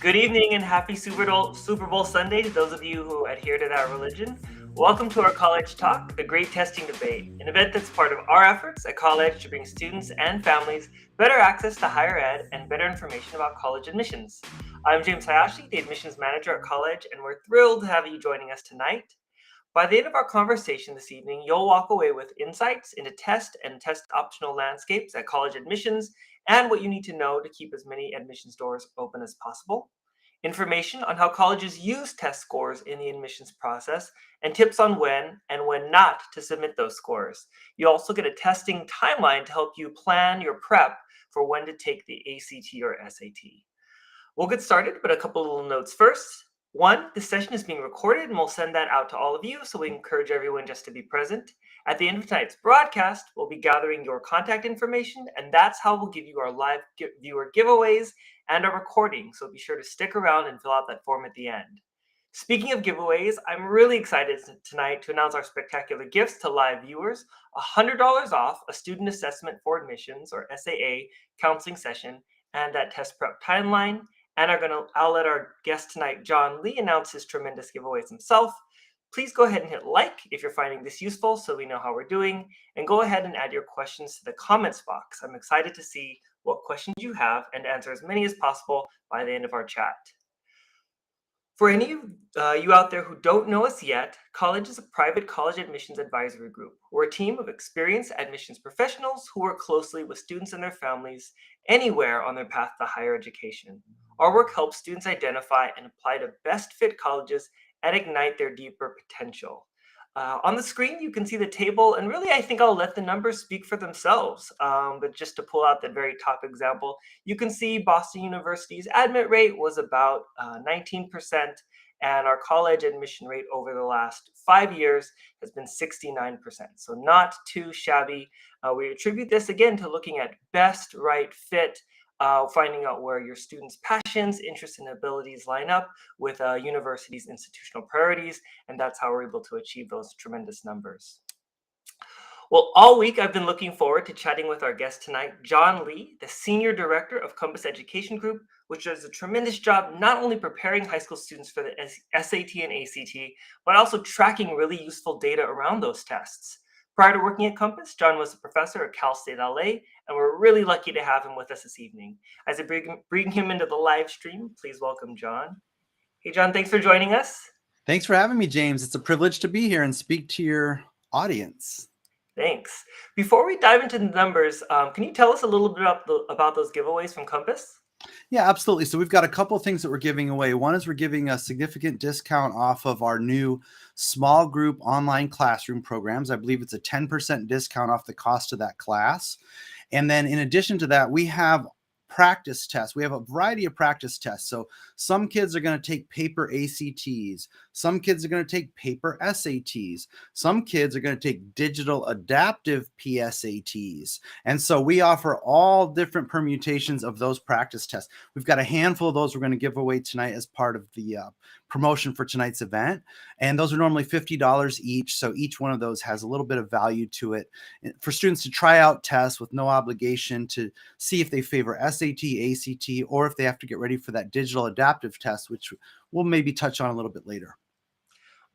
Good evening and happy Super Bowl Sunday to those of you who adhere to that religion. Welcome to our College Talk, the Great Testing Debate, an event that's part of our efforts at Colledge to bring students and families better access to higher ed and better information about college admissions. I'm James Hayashi, the admissions manager at Colledge, and we're thrilled to have you joining us tonight. By the end of our conversation this evening, you'll walk away with insights into test and test optional landscapes at college admissions and what you need to know to keep as many admissions doors open as possible, information on how colleges use test scores in the admissions process, and tips on when and when not to submit those scores. You also get a testing timeline to help you plan your prep for when to take the ACT or SAT. We'll get started, but a couple of little notes first. One, this session is being recorded and we'll send that out to all of you, so we encourage everyone just to be present. At the end of tonight's broadcast, we'll be gathering your contact information, and that's how we'll give you our live viewer giveaways and a recording, so be sure to stick around and fill out that form at the end. Speaking of giveaways, I'm really excited tonight to announce our spectacular gifts to live viewers: $100 off a student assessment for admissions, or SAA, counseling session, and that test prep timeline. And I'll let our guest tonight, John Lee, announce his tremendous giveaways himself. Please go ahead and hit like if you're finding this useful so we know how we're doing, and go ahead and add your questions to the comments box. I'm excited to see what questions you have and answer as many as possible by the end of our chat. For any of you out there who don't know us yet, Colledge is a private college admissions advisory group. We're a team of experienced admissions professionals who work closely with students and their families anywhere on their path to higher education. Our work helps students identify and apply to best fit colleges and ignite their deeper potential. On the screen, you can see the table, and really, I think I'll let the numbers speak for themselves. But just to pull out the very top example, you can see Boston University's admit rate was about 19%, and our college admission rate over the last 5 years has been 69%. So not too shabby. We attribute this again to looking at best right fit, finding out where your students' passions, interests, and abilities line up with a university's institutional priorities, and that's how we're able to achieve those tremendous numbers. Well, all week I've been looking forward to chatting with our guest tonight, John Lee, the Senior Director of Compass Education Group, which does a tremendous job not only preparing high school students for the SAT and ACT, but also tracking really useful data around those tests. Prior to working at Compass, John was a professor at Cal State LA, and we're really lucky to have him with us this evening. As I bring him into the live stream, please welcome John. Hey, John, thanks for joining us. Thanks for having me, James. It's a privilege to be here and speak to your audience. Thanks. Before we dive into the numbers, can you tell us a little bit about those giveaways from Compass? Yeah, absolutely. So we've got a couple of things that we're giving away. One is we're giving a significant discount off of our new small group online classroom programs. I believe it's a 10% discount off the cost of that class. And then in addition to that, we have practice tests. We have a variety of practice tests. So some kids are going to take paper ACTs. Some kids are going to take paper SATs. Some kids are going to take digital adaptive PSATs. And so we offer all different permutations of those practice tests. We've got a handful of those we're going to give away tonight as part of the promotion for tonight's event. And those are normally $50 each. So each one of those has a little bit of value to it for students to try out tests with no obligation to see if they favor SAT, ACT, or if they have to get ready for that digital adaptive test, which we'll maybe touch on a little bit later.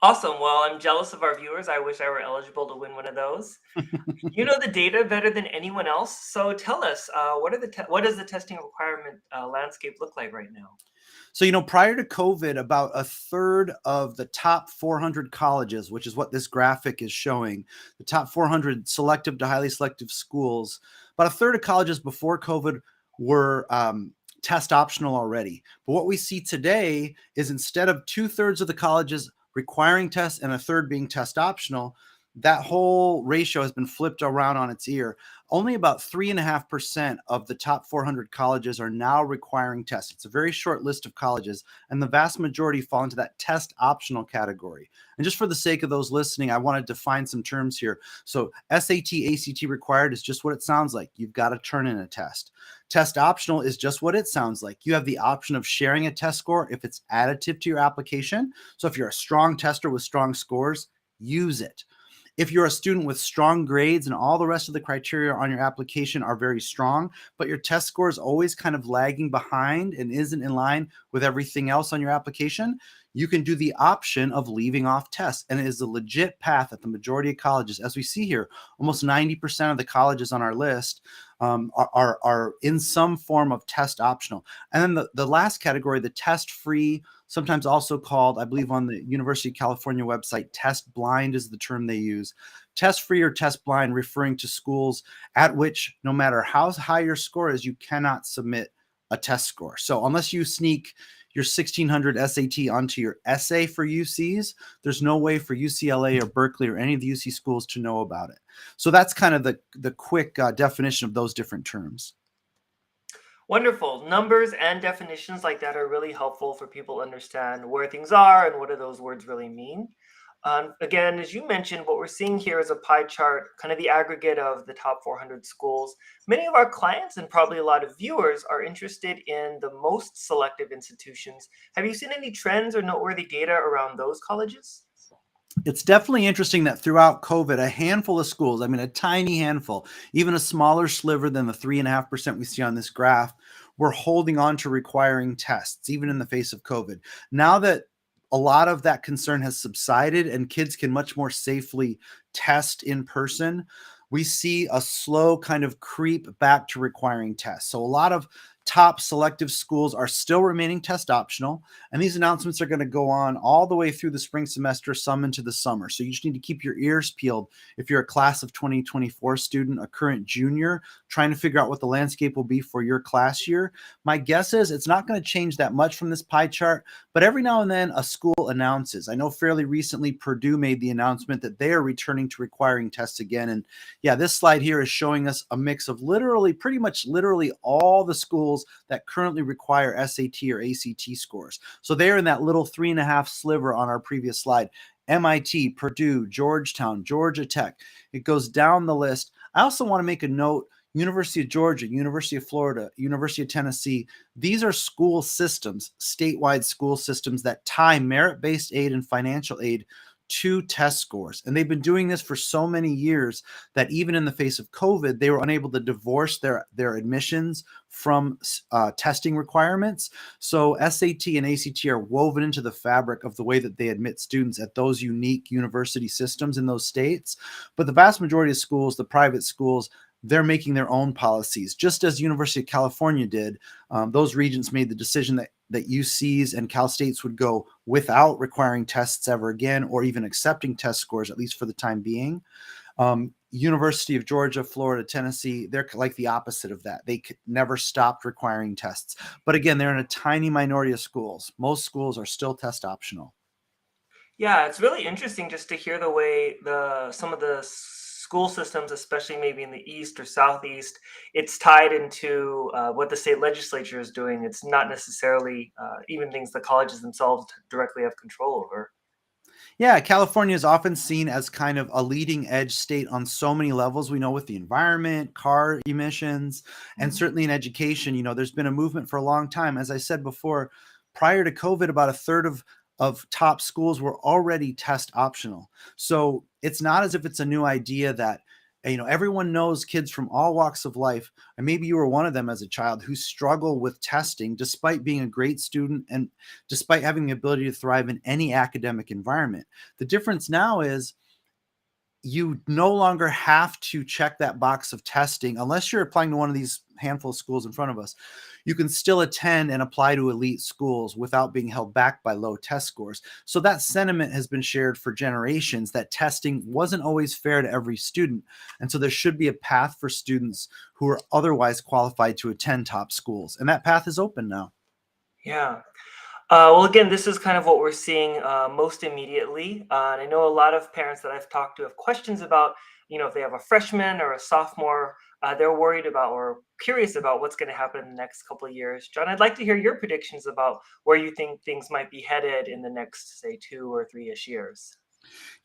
Awesome. Well, I'm jealous of our viewers. I wish I were eligible to win one of those. You know the data better than anyone else. So tell us, what does the testing requirement landscape look like right now? So, prior to COVID, about a third of the top 400 colleges, which is what this graphic is showing, the top 400 selective to highly selective schools, about a third of colleges before COVID were test optional already. But what we see today is instead of 2/3 of the colleges requiring tests and a third being test optional, that whole ratio has been flipped around on its ear. Only about 3.5% of the top 400 colleges are now requiring tests. It's a very short list of colleges, and the vast majority fall into that test optional category. And just for the sake of those listening, I want to define some terms here. So SAT, ACT required is just what it sounds like. You've got to turn in a test. Test optional is just what it sounds like. You have the option of sharing a test score if it's additive to your application. So if you're a strong tester with strong scores, use it. if you're a student with strong grades and all the rest of the criteria on your application are very strong, but your test score is always kind of lagging behind and isn't in line with everything else on your application, you can do the option of leaving off tests. And it is a legit path at the majority of colleges. As we see here, almost 90% of the colleges on our list are in some form of test optional. And then the last category, the test free, sometimes also called, I believe on the University of California website, test blind is the term they use. Test free or test blind, referring to schools at which no matter how high your score is, you cannot submit a test score. So unless you sneak your 1600 SAT onto your essay for UCs, there's no way for UCLA or Berkeley or any of the UC schools to know about it. So that's kind of the quick definition of those different terms. Wonderful. Numbers and definitions like that are really helpful for people to understand where things are and what do those words really mean. Again, as you mentioned, what we're seeing here is a pie chart, kind of the aggregate of the top 400 schools. Many of our clients and probably a lot of viewers are interested in the most selective institutions. Have you seen any trends or noteworthy data around those colleges? It's definitely interesting that throughout COVID, a handful of schools, I mean, a tiny handful, even a smaller sliver than the 3.5% we see on this graph, were holding on to requiring tests, even in the face of COVID. Now that a lot of that concern has subsided and kids can much more safely test in person, we see a slow kind of creep back to requiring tests. So a lot of top selective schools are still remaining test optional. And these announcements are going to go on all the way through the spring semester, some into the summer. So you just need to keep your ears peeled if you're a class of 2024 student, a current junior, trying to figure out what the landscape will be for your class year. My guess is it's not going to change that much from this pie chart, but every now and then a school announces. I know fairly recently Purdue made the announcement that they are returning to requiring tests again. And yeah, this slide here is showing us a mix of pretty much literally all the schools that currently require SAT or ACT scores. So they're in that little 3.5 sliver on our previous slide. MIT, Purdue, Georgetown, Georgia Tech. It goes down the list. I also want to make a note, University of Georgia, University of Florida, University of Tennessee. These are school systems, statewide school systems that tie merit-based aid and financial aid to test scores. And they've been doing this for so many years that even in the face of COVID, they were unable to divorce their admissions from testing requirements. So SAT and ACT are woven into the fabric of the way that they admit students at those unique university systems in those states. But the vast majority of schools, the private schools, they're making their own policies, just as University of California did. Those regents made the decision that UCs and Cal States would go without requiring tests ever again, or even accepting test scores, at least for the time being. University of Georgia, Florida, Tennessee, they're like the opposite of that. They never stopped requiring tests. But again, they're in a tiny minority of schools. Most schools are still test optional. Yeah, it's really interesting just to hear the way some of the school systems, especially maybe in the east or southeast, it's tied into what the state legislature is doing. It's not necessarily even things the colleges themselves directly have control over. Yeah, California is often seen as kind of a leading edge state on so many levels. We know with the environment, car emissions, and certainly in education, there's been a movement for a long time. As I said before, prior to COVID, about a third of top schools were already test optional. So it's not as if it's a new idea that everyone knows kids from all walks of life, and maybe you were one of them as a child, who struggle with testing despite being a great student and despite having the ability to thrive in any academic environment. The difference now is you no longer have to check that box of testing unless you're applying to one of these handful of schools in front of us. You can still attend and apply to elite schools without being held back by low test scores. So that sentiment has been shared for generations, that testing wasn't always fair to every student. And so there should be a path for students who are otherwise qualified to attend top schools. And that path is open now. Yeah. Well, again, this is kind of what we're seeing most immediately. And I know a lot of parents that I've talked to have questions about, if they have a freshman or a sophomore, they're worried about or curious about what's going to happen in the next couple of years. John, I'd like to hear your predictions about where you think things might be headed in the next, say, 2 or 3-ish years.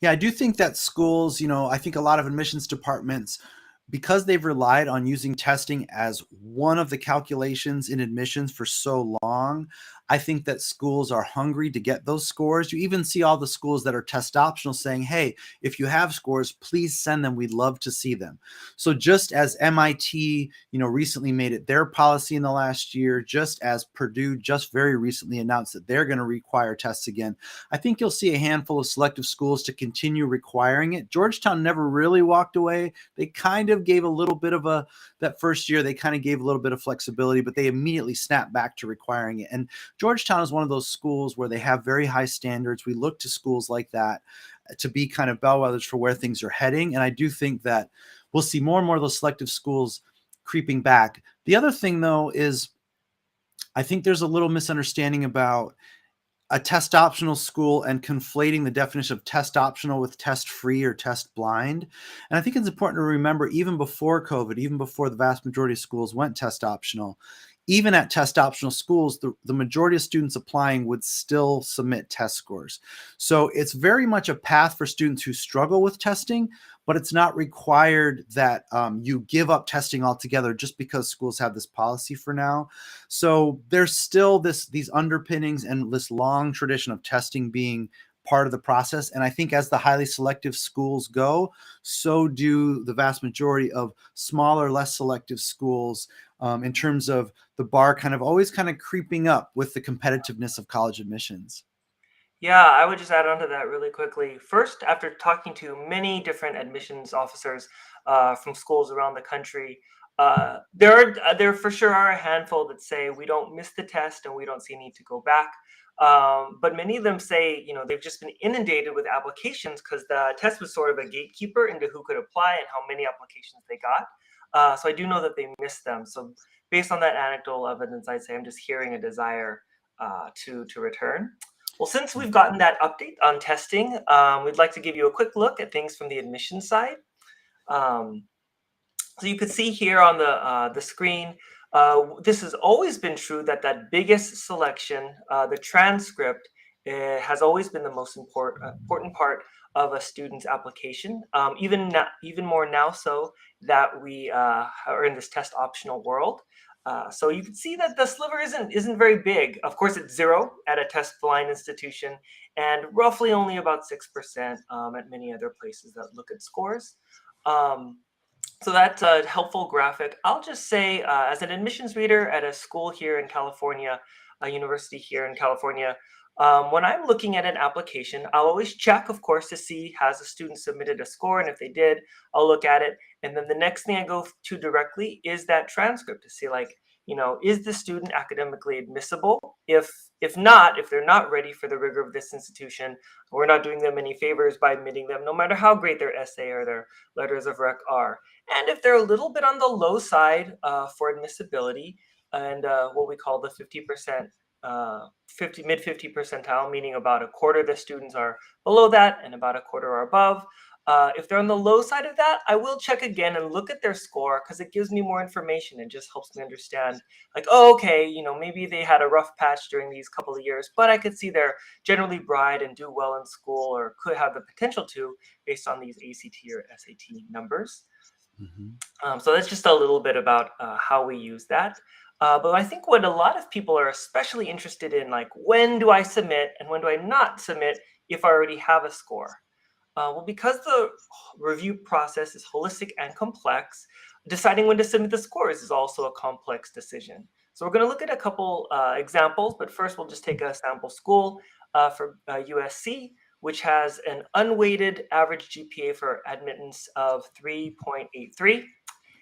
Yeah, I do think that schools, I think a lot of admissions departments, because they've relied on using testing as one of the calculations in admissions for so long, I think that schools are hungry to get those scores. You even see all the schools that are test optional saying, hey, if you have scores, please send them. We'd love to see them. So just as MIT, recently made it their policy in the last year, just as Purdue just very recently announced that they're going to require tests again, I think you'll see a handful of selective schools to continue requiring it. Georgetown never really walked away. They kind of gave a little bit of that first year, they kind of gave a little bit of flexibility, but they immediately snapped back to requiring it. And Georgetown is one of those schools where they have very high standards. We look to schools like that to be kind of bellwethers for where things are heading. And I do think that we'll see more and more of those selective schools creeping back. The other thing, though, is I think there's a little misunderstanding about a test optional school and conflating the definition of test optional with test free or test blind. And I think it's important to remember, even before COVID, even before the vast majority of schools went test optional, even at test optional schools, the majority of students applying would still submit test scores. So it's very much a path for students who struggle with testing, but it's not required that you give up testing altogether just because schools have this policy for now. So there's still these underpinnings and this long tradition of testing being part of the process. And I think as the highly selective schools go, so do the vast majority of smaller, less selective schools, in terms of the bar always creeping up with the competitiveness of college admissions. Yeah, I would just add on to that really quickly. First, after talking to many different admissions officers from schools around the country, there for sure are a handful that say we don't miss the test and we don't see a need to go back. But many of them say, they've just been inundated with applications because the test was sort of a gatekeeper into who could apply and how many applications they got. So I do know that they missed them. So based on that anecdotal evidence, I'd say I'm just hearing a desire to return. Well, since we've gotten that update on testing, we'd like to give you a quick look at things from the admission side. Um, so you can see here on the screen, this has always been true that biggest selection, the transcript, has always been the most important part of a student's application. Even more now so that we are in this test optional world. So you can see that the sliver isn't very big. Of course, it's 0 at a test blind institution, and roughly only about 6% at many other places that look at scores. So that's a helpful graphic. I'll just say, as an admissions reader at a school here in California, a university here in California, when I'm looking at an application, I'll always check, of course, to see has a student submitted a score, and if they did, I'll look at it. And then the next thing I go to directly is that transcript to see, is the student academically admissible? If not, if they're not ready for the rigor of this institution, we're not doing them any favors by admitting them, no matter how great their essay or their letters of rec are. And if they're a little bit on the low side for admissibility, and what we call the 50%, mid 50 percentile, meaning about a quarter of the students are below that and about a quarter are above. If they're on the low side of that, I will check again and look at their score because it gives me more information and just helps me understand, okay, maybe they had a rough patch during these couple of years, but I could see they're generally bright and do well in school or could have the potential to based on these ACT or SAT numbers. So that's just a little bit about how we use that. But I think what a lot of people are especially interested in, when do I submit and when do I not submit if I already have a score? Well, because the review process is holistic and complex, deciding when to submit the scores is also a complex decision. So we're going to look at a couple examples, but first we'll just take a sample school for USC, which has an unweighted average GPA for admittance of 3.83.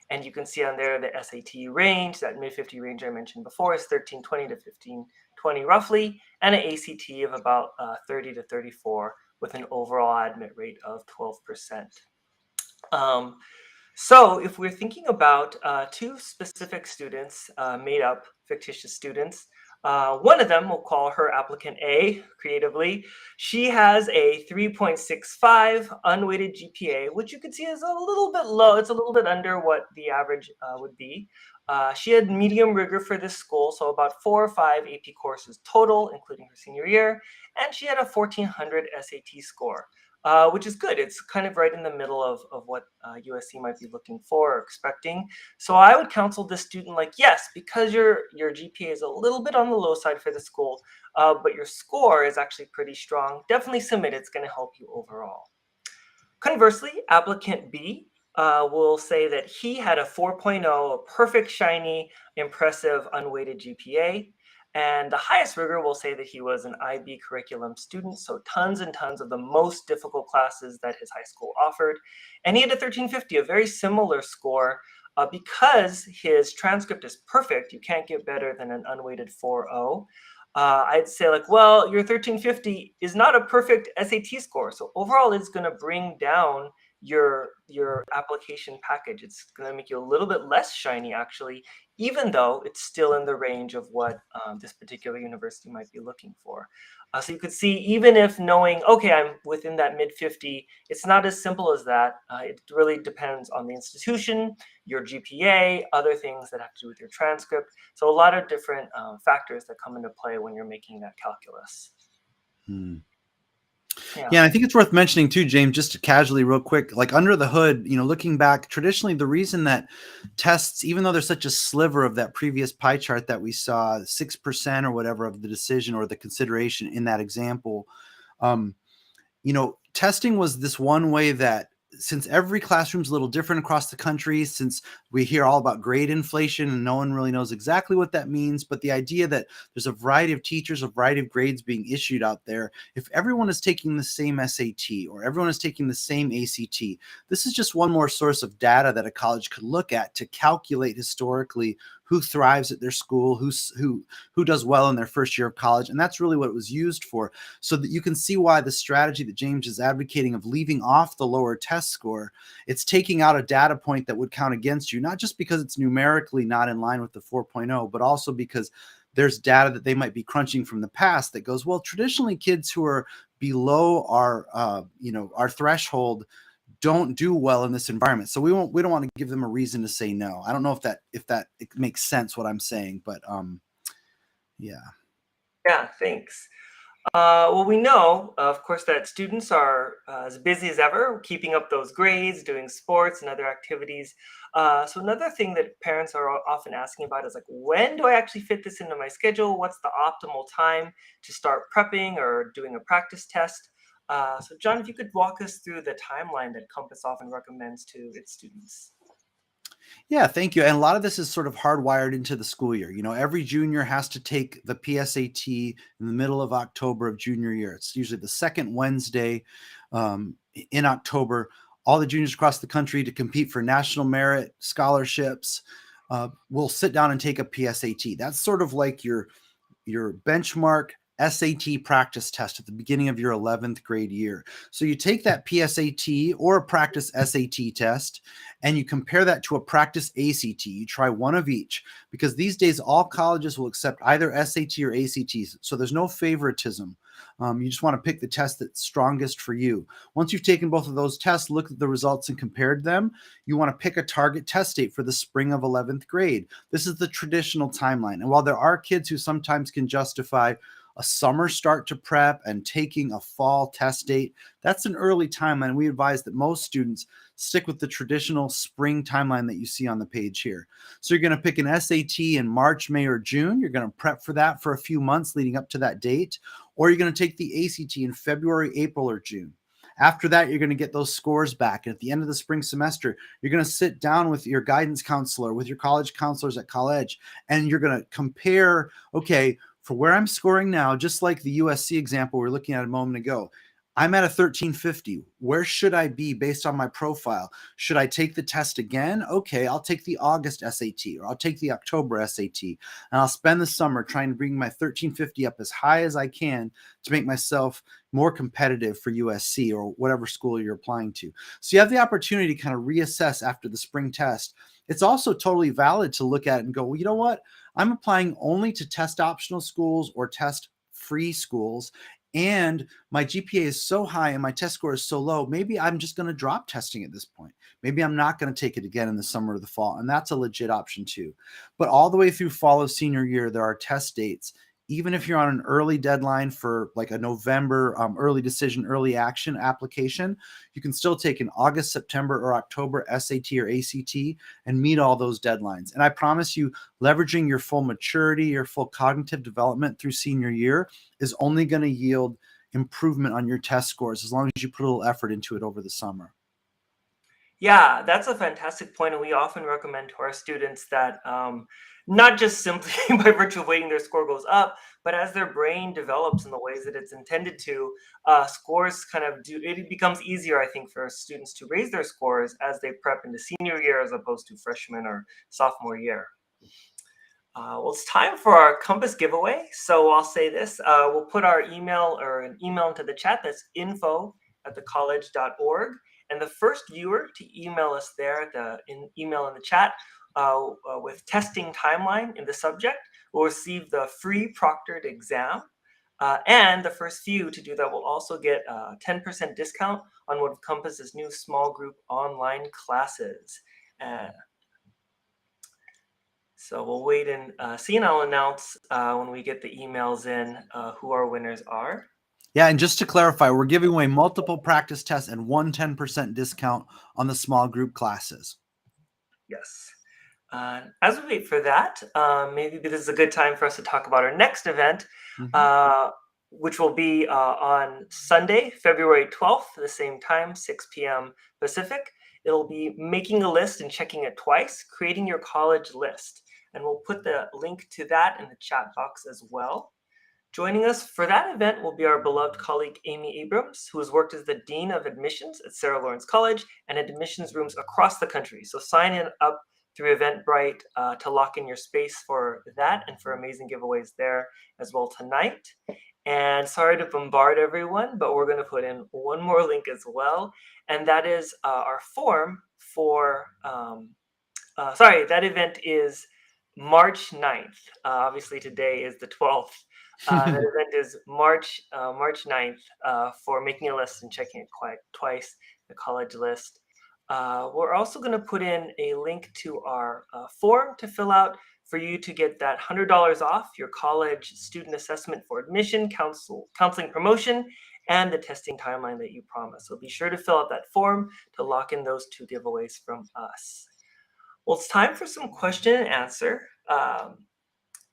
And you can see on there the SAT range, that mid-50 range I mentioned before, is 1320 to 1520 roughly, and an ACT of about 30 to 34 with an overall admit rate of 12%. So if we're thinking about two specific students made up, fictitious students, one of them, we'll call her applicant A creatively. She has a 3.65 unweighted GPA, which you can see is a little bit low. It's a little bit under what the average would be. She had medium rigor for this school, so about 4 or 5 AP courses total, including her senior year, and she had a 1400 SAT score. which is good. It's kind of right in the middle of what USC might be looking for or expecting. So I would counsel this student like, yes, because your GPA is a little bit on the low side for the school, but your score is actually pretty strong. Definitely submit. It's going to help you overall. Conversely, applicant B will say that he had a 4.0, a perfect, shiny, impressive, unweighted GPA. And the highest rigor will say that he was an IB curriculum student, so tons and tons of the most difficult classes that his high school offered. And he had a 1350, a very similar score. Because his transcript is perfect, you can't get better than an unweighted 4.0. I'd say like, well, your 1350 is not a perfect SAT score. So overall, it's going to bring down your application package. It's going to make you a little bit less shiny, actually, even though it's still in the range of what this particular university might be looking for. So you could see, even if knowing, okay, I'm within that mid 50, it's not as simple as that. It really depends on the institution, your GPA, other things that have to do with your transcript. So a lot of different factors that come into play when you're making that calculus. Yeah, and I think it's worth mentioning too, James, just to casually real quick, like under the hood, looking back, traditionally the reason that tests, even though there's such a sliver of that previous pie chart that we saw, 6% or whatever of the decision or the consideration in that example, testing was this one way that, since every classroom's a little different across the country, since we hear all about grade inflation and no one really knows exactly what that means, but the idea that there's a variety of teachers, a variety of grades being issued out there, if everyone is taking the same SAT or everyone is taking the same ACT, this is just one more source of data that a college could look at to calculate historically who thrives at their school, who does well in their first year of college. And that's really what it was used for. So that you can see why the strategy that James is advocating of leaving off the lower test score, it's taking out a data point that would count against you, not just because it's numerically not in line with the 4.0, but also because there's data that they might be crunching from the past that goes, well, traditionally kids who are below our threshold don't do well in this environment. So we don't want to give them a reason to say no. I don't know if that it makes sense what I'm saying, but yeah. Yeah, thanks. Well, we know, of course, that students are as busy as ever, keeping up those grades, doing sports and other activities. So another thing that parents are often asking about is like, when do I actually fit this into my schedule? What's the optimal time to start prepping or doing a practice test? So John, if you could walk us through the timeline that Compass often recommends to its students. Yeah, thank you. And a lot of this is sort of hardwired into the school year. Every junior has to take the PSAT in the middle of October of junior year. It's usually the second Wednesday in October. All the juniors across the country to compete for national merit scholarships will sit down and take a PSAT. That's sort of like your benchmark SAT practice test at the beginning of your 11th grade year. So you take that PSAT or a practice SAT test and you compare that to a practice ACT. You try one of each, because these days all colleges will accept either SAT or ACTs. So there's no favoritism. You just want to pick the test that's strongest for you. Once you've taken both of those tests, look at the results and compared them, you want to pick a target test date for the spring of 11th grade. This is the traditional timeline. And while there are kids who sometimes can justify a summer start to prep and taking a fall test date, that's an early timeline. We advise that most students stick with the traditional spring timeline that you see on the page here. So you're going to pick an SAT in March, May, or June. You're going to prep for that for a few months leading up to that date, or you're going to take the ACT in February, April, or June. After that, you're going to get those scores back. And at the end of the spring semester, you're going to sit down with your guidance counselor, with your college counselors at Colledge, and you're going to compare, okay, for where I'm scoring now, just like the USC example we were looking at a moment ago, I'm at a 1350. Where should I be based on my profile? Should I take the test again? Okay, I'll take the August SAT, or I'll take the October SAT, and I'll spend the summer trying to bring my 1350 up as high as I can to make myself more competitive for USC or whatever school you're applying to. So you have the opportunity to kind of reassess after the spring test. It's also totally valid to look at it and go, well, you know what? I'm applying only to test optional schools or test free schools, and my GPA is so high and my test score is so low, maybe I'm just going to drop testing at this point. Maybe I'm not going to take it again in the summer or the fall. And that's a legit option too. But all the way through fall of senior year, there are test dates. even if you're on an early deadline for like a November early decision, early action application, you can still take an August, September, or October SAT or ACT and meet all those deadlines. And I promise you, leveraging your full maturity, your full cognitive development through senior year is only going to yield improvement on your test scores as long as you put a little effort into it over the summer. Yeah, that's a fantastic point, and we often recommend to our students that not just simply by virtue of waiting their score goes up, but as their brain develops in the ways that it's intended to, scores kind of do. It becomes easier, I think, for students to raise their scores as they prep into senior year as opposed to freshman or sophomore year. Well, it's time for our Compass giveaway. So I'll say this, we'll put our email or an email into the chat. That's info@thecollege.org. And the first viewer to email us there at the email in the chat with testing timeline in the subject will receive the free proctored exam. And the first few to do that will also get a 10% discount on one of Compass's new small group online classes. So we'll wait and see, and I'll announce when we get the emails in who our winners are. Yeah, and just to clarify, we're giving away multiple practice tests and 10% discount on the small group classes. Yes. As we wait for that, maybe this is a good time for us to talk about our next event, which will be on Sunday, February 12th, at the same time, 6 p.m. Pacific. It'll be making a list and checking it twice, creating your college list. And we'll put the link to that in the chat box as well. Joining us for that event will be our beloved colleague, Amy Abrams, who has worked as the Dean of Admissions at Sarah Lawrence College and at admissions rooms across the country. So sign in up through Eventbrite to lock in your space for that and for amazing giveaways there as well tonight. And sorry to bombard everyone, but we're going to put in one more link as well. And that is our form for, that event is March 9th. Obviously today is the 12th. That event is March 9th for making a list and checking it twice, the college list. We're also going to put in a link to our form to fill out for you to get that $100 off your college student assessment for admission, counseling promotion, and the testing timeline that you promised. So be sure to fill out that form to lock in those two giveaways from us. Well, it's time for some question and answer.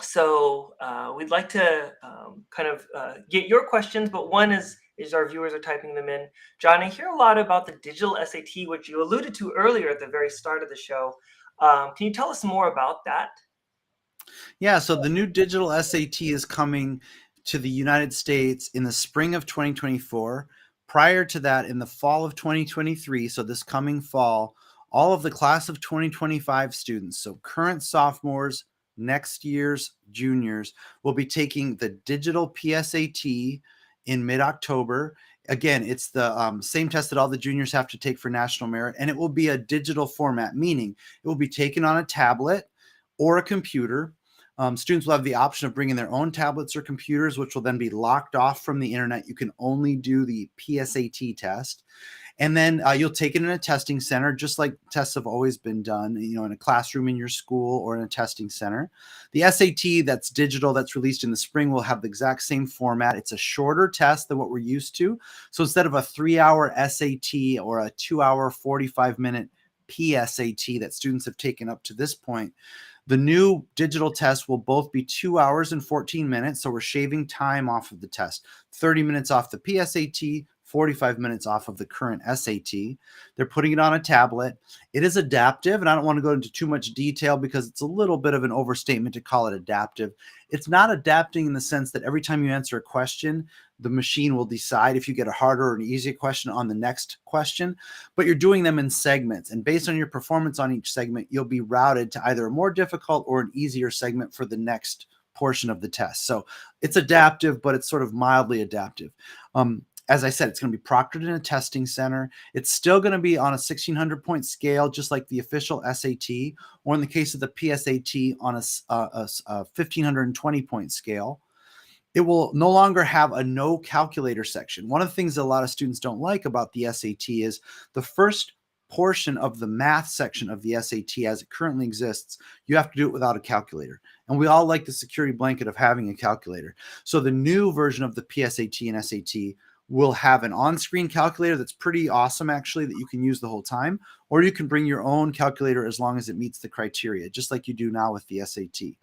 So we'd like to get your questions, but one is our viewers are typing them in. John, I hear a lot about the digital SAT, which you alluded to earlier at the very start of the show. Can you tell us more about that? Yeah, so the new digital SAT is coming to the United States in the spring of 2024. Prior to that, in the fall of 2023, so this coming fall, all of the class of 2025 students, so current sophomores, next year's juniors, will be taking the digital PSAT in mid-October. Again, it's the same test that all the juniors have to take for national merit, and it will be a digital format, meaning it will be taken on a tablet or a computer. Students will have the option of bringing their own tablets or computers, which will then be locked off from the internet. You can only do the PSAT test. And then you'll take it in a testing center, just like tests have always been done, in a classroom in your school or in a testing center. The SAT that's digital, that's released in the spring, will have the exact same format. It's a shorter test than what we're used to. So instead of a 3-hour SAT or a 2-hour, 45-minute PSAT that students have taken up to this point, the new digital test will both be 2 hours and 14 minutes. So we're shaving time off of the test, 30 minutes off the PSAT, 45 minutes off of the current SAT. They're putting it on a tablet. It is adaptive, and I don't want to go into too much detail because it's a little bit of an overstatement to call it adaptive. It's not adapting in the sense that every time you answer a question, the machine will decide if you get a harder or an easier question on the next question, but you're doing them in segments. And based on your performance on each segment, you'll be routed to either a more difficult or an easier segment for the next portion of the test. So it's adaptive, but it's sort of mildly adaptive. As I said, it's going to be proctored in a testing center. It's still going to be on a 1,600-point scale, just like the official SAT, or in the case of the PSAT, on a 1,520-point scale. It will no longer have a no calculator section. One of the things that a lot of students don't like about the SAT is the first portion of the math section of the SAT as it currently exists, you have to do it without a calculator. And we all like the security blanket of having a calculator. So the new version of the PSAT and SAT will have an on-screen calculator that's pretty awesome, actually, that you can use the whole time, or you can bring your own calculator as long as it meets the criteria, just like you do now with the SAT.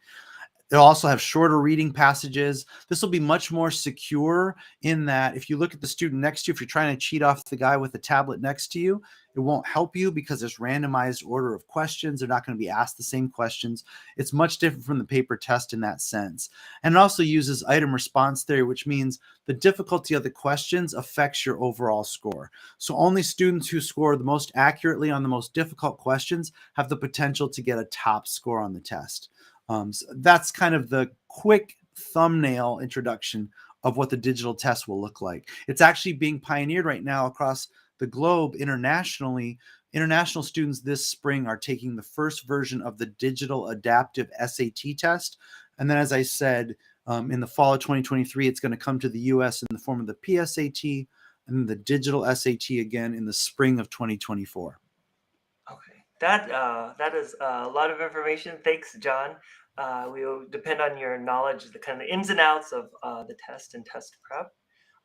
They'll also have shorter reading passages. This will be much more secure in that if you look at the student next to you, if you're trying to cheat off the guy with the tablet next to you, it won't help you because there's randomized order of questions. They're not going to be asked the same questions. It's much different from the paper test in that sense. And it also uses item response theory, which means the difficulty of the questions affects your overall score. So only students who score the most accurately on the most difficult questions have the potential to get a top score on the test. So that's kind of the quick thumbnail introduction of what the digital test will look like. It's actually being pioneered right now across the globe internationally. International students this spring are taking the first version of the digital adaptive SAT test. And then, as I said, in the fall of 2023, it's going to come to the US in the form of the PSAT and the digital SAT again in the spring of 2024. Okay, that is a lot of information. Thanks, John. We will depend on your knowledge, the kind of ins and outs of the test and test prep.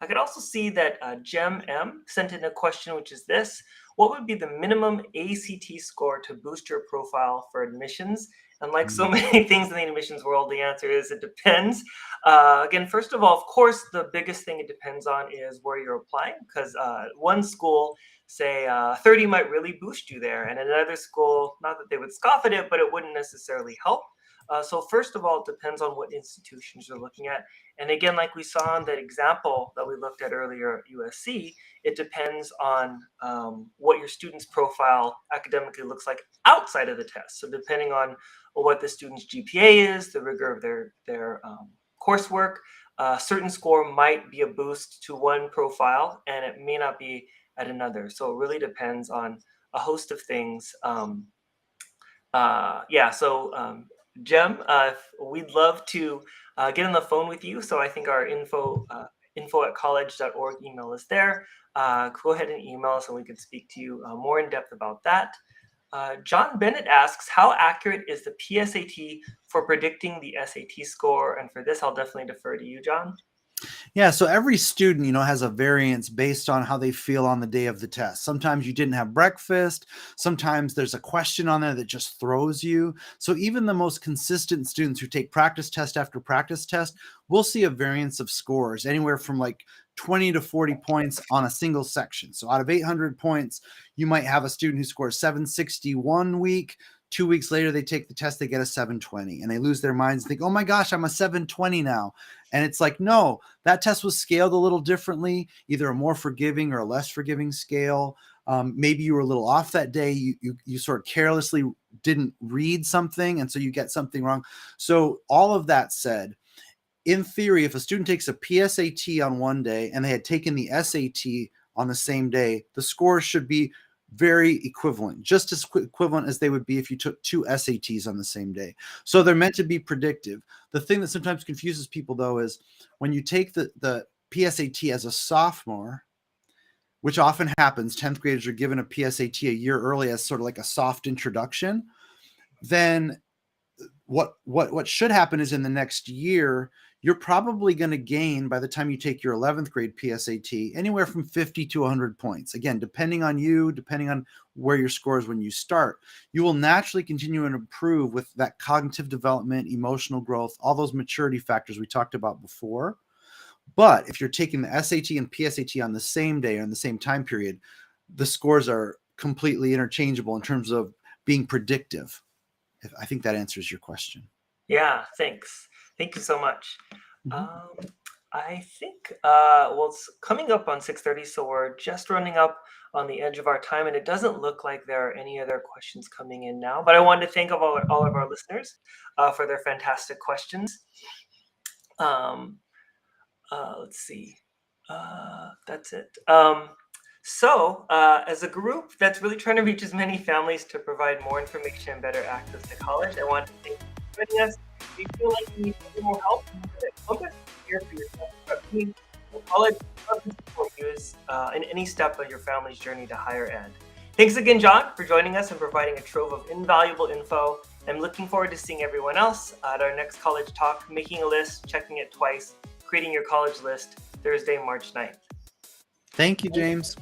I could also see that Gem M sent in a question, which is this: what would be the minimum ACT score to boost your profile for admissions? And like so many things in the admissions world, the answer is it depends. Again, first of all, of course, the biggest thing it depends on is where you're applying, because one school, say 30 might really boost you there, and another school, not that they would scoff at it, but it wouldn't necessarily help. So first of all, it depends on what institutions you're looking at. And again, like we saw in that example that we looked at earlier at USC, it depends on what your student's profile academically looks like outside of the test. So depending on what the student's GPA is, the rigor of their coursework, a certain score might be a boost to one profile, and it may not be at another. So it really depends on a host of things. Jem, we'd love to get on the phone with you. So I think our info at colledge.org email is there. Go ahead and email us and we can speak to you more in depth about that. John Bennett asks, how accurate is the PSAT for predicting the SAT score? And for this, I'll definitely defer to you, John. Yeah, so every student, has a variance based on how they feel on the day of the test. Sometimes you didn't have breakfast. Sometimes there's a question on there that just throws you. So even the most consistent students who take practice test after practice test will see a variance of scores anywhere from like 20 to 40 points on a single section. So out of 800 points, you might have a student who scores 760 1 week. 2 weeks later, they take the test, they get a 720, and they lose their minds and think, oh my gosh, I'm a 720 now. And it's like, no, that test was scaled a little differently, either a more forgiving or a less forgiving scale. Maybe you were a little off that day. You sort of carelessly didn't read something, and so you get something wrong. So all of that said, in theory, if a student takes a PSAT on one day and they had taken the SAT on the same day, the scores should be very equivalent, just as equivalent as they would be if you took two SATs on the same day. So they're meant to be predictive. The thing that sometimes confuses people, though, is when you take the PSAT as a sophomore, which often happens, 10th graders are given a PSAT a year early as sort of like a soft introduction, then what should happen is in the next year, you're probably going to gain, by the time you take your 11th grade PSAT, anywhere from 50 to 100 points. Again, depending on you, depending on where your score is when you start, you will naturally continue and improve with that cognitive development, emotional growth, all those maturity factors we talked about before. But if you're taking the SAT and PSAT on the same day or in the same time period, the scores are completely interchangeable in terms of being predictive. I think that answers your question. Yeah, thanks. Thank you so much. Mm-hmm. I think, it's coming up on 6:30, so we're just running up on the edge of our time, and it doesn't look like there are any other questions coming in now. But I wanted to thank all of our listeners for their fantastic questions. Let's see. That's it. As a group that's really trying to reach as many families to provide more information and better access to college, I want to thank you for joining us. If you feel like you need any more help, focus here for yourself. College loves to support you in any step of your family's journey to higher ed. Thanks again, John, for joining us and providing a trove of invaluable info. I'm looking forward to seeing everyone else at our next college talk, making a list, checking it twice, creating your college list, Thursday, March 9th. Thank you, James.